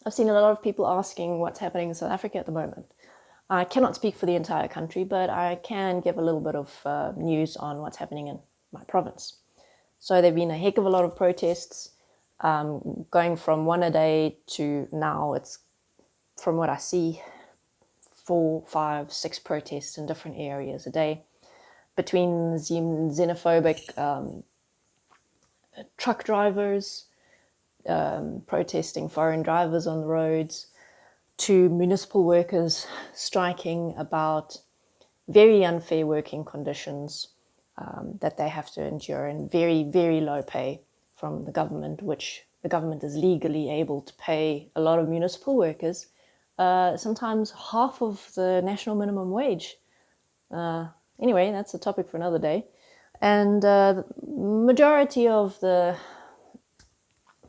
I've seen a lot of people asking what's happening in South Africa at the moment. I cannot speak for the entire country, but I can give a little bit of news on what's happening in my province. So there have been a heck of a lot of protests, going from one a day to now it's, from what I see, 4, 5, 6 protests in different areas a day, between xenophobic truck drivers protesting foreign drivers on the roads, to municipal workers striking about very unfair working conditions that they have to endure, and very, very low pay from the government, which the government is legally able to pay a lot of municipal workers sometimes half of the national minimum wage. Anyway, that's a topic for another day. And the majority of the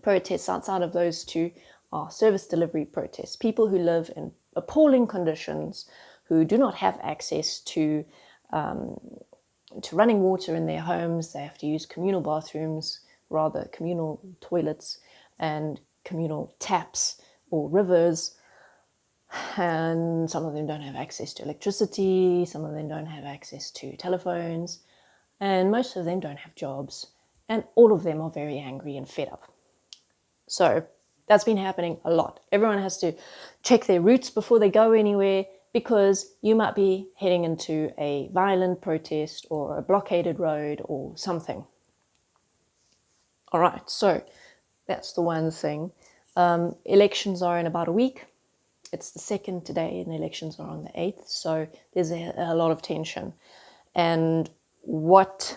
protests outside of those two are service delivery protests. People who live in appalling conditions, who do not have access to running water in their homes. They have to use communal bathrooms, rather communal toilets, and communal taps or rivers. And some of them don't have access to electricity, some of them don't have access to telephones, and most of them don't have jobs. And all of them are very angry and fed up. So that's been happening a lot. Everyone has to check their routes before they go anywhere, because you might be heading into a violent protest or a blockaded road or something. All right, so that's the one thing. Elections are in about a week. It's the 2nd today, and the elections are on the 8th. So there's a lot of tension. And what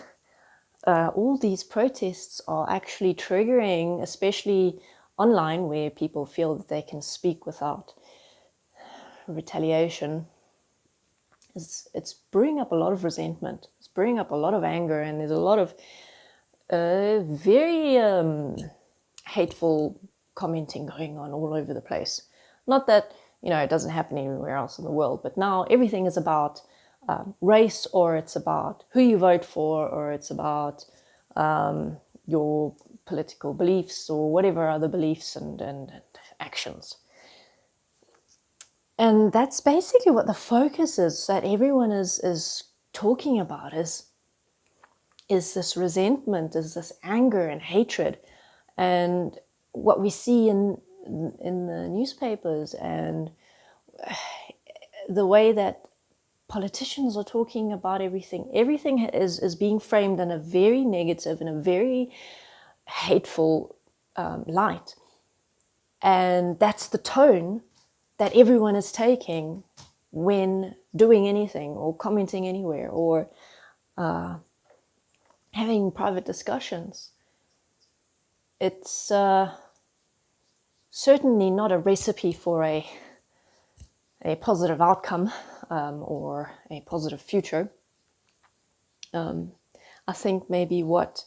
all these protests are actually triggering, especially online, where people feel that they can speak without retaliation, it's brewing up a lot of resentment. It's brewing up a lot of anger, and there's a lot of very hateful commenting going on all over the place. Not that, it doesn't happen anywhere else in the world, but now everything is about race, or it's about who you vote for, or it's about your political beliefs, or whatever other beliefs and actions. And that's basically what the focus is, that everyone is talking about, is this resentment, is this anger and hatred. And what we see in the newspapers, and the way that politicians are talking about everything is being framed in a very negative and a very hateful light. And that's the tone that everyone is taking when doing anything or commenting anywhere or having private discussions. It's certainly not a recipe for a positive outcome or a positive future. I think maybe what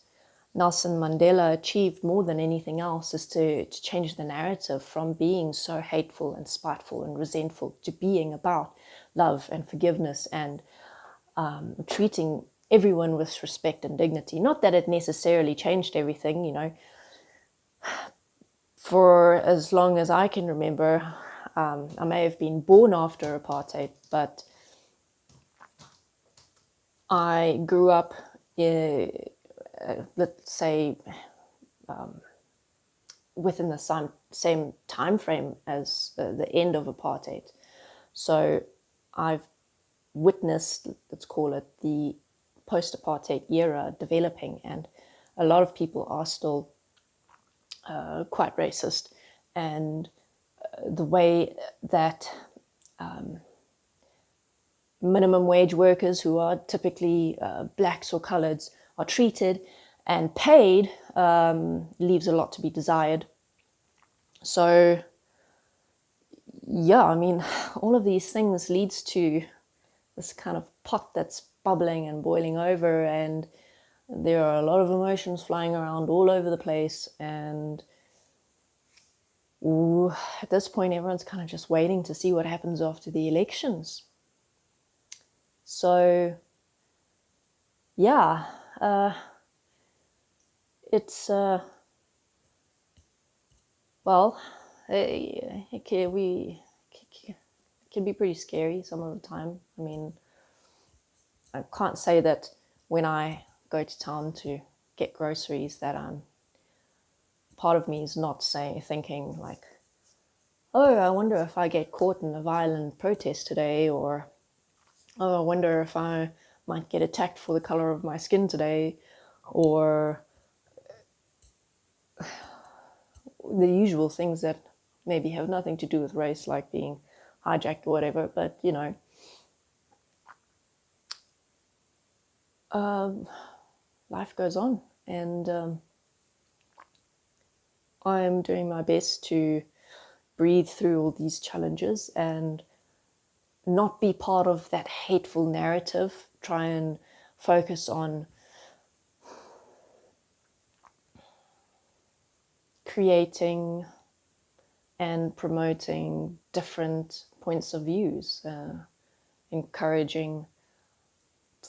Nelson Mandela achieved more than anything else is to change the narrative from being so hateful and spiteful and resentful to being about love and forgiveness and treating everyone with respect and dignity. Not that it necessarily changed everything, For as long as I can remember, I may have been born after apartheid, but I grew up, let's say, within the same time frame as the end of apartheid. So I've witnessed, let's call it, the post-apartheid era developing, and a lot of people are still quite racist. And the way that minimum wage workers, who are typically blacks or coloureds, are treated and paid leaves a lot to be desired. So yeah, I mean, all of these things leads to this kind of pot that's bubbling and boiling over, and there are a lot of emotions flying around all over the place. And at this point, everyone's kind of just waiting to see what happens after the elections. So yeah, it's well, it can be pretty scary some of the time. I mean, I can't say that when I go to town to get groceries that part of me is not thinking like, oh, I wonder if I get caught in a violent protest today, or oh, I wonder if I might get attacked for the color of my skin today, or the usual things that maybe have nothing to do with race, like being hijacked or whatever. But life goes on, and I'm doing my best to breathe through all these challenges and not be part of that hateful narrative. Try and focus on creating and promoting different points of views, encouraging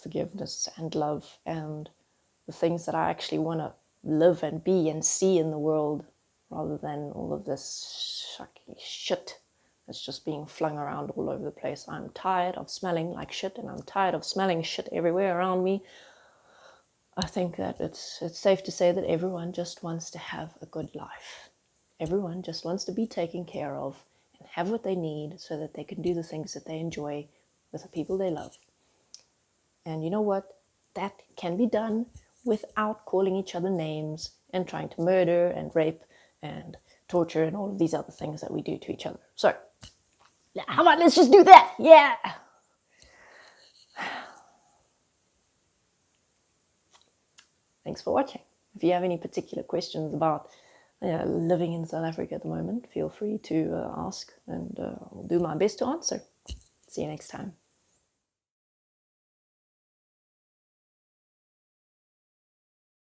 forgiveness and love and the things that I actually want to live and be and see in the world, rather than all of this sucky shit that's just being flung around all over the place. I'm tired of smelling like shit, and I'm tired of smelling shit everywhere around me. I think that it's safe to say that everyone just wants to have a good life. Everyone just wants to be taken care of and have what they need so that they can do the things that they enjoy with the people they love. And you know what? That can be done without calling each other names and trying to murder and rape and torture and all of these other things that we do to each other. So, how about let's just do that? Yeah! Thanks for watching. If you have any particular questions about living in South Africa at the moment, feel free to ask, and I'll do my best to answer. See you next time.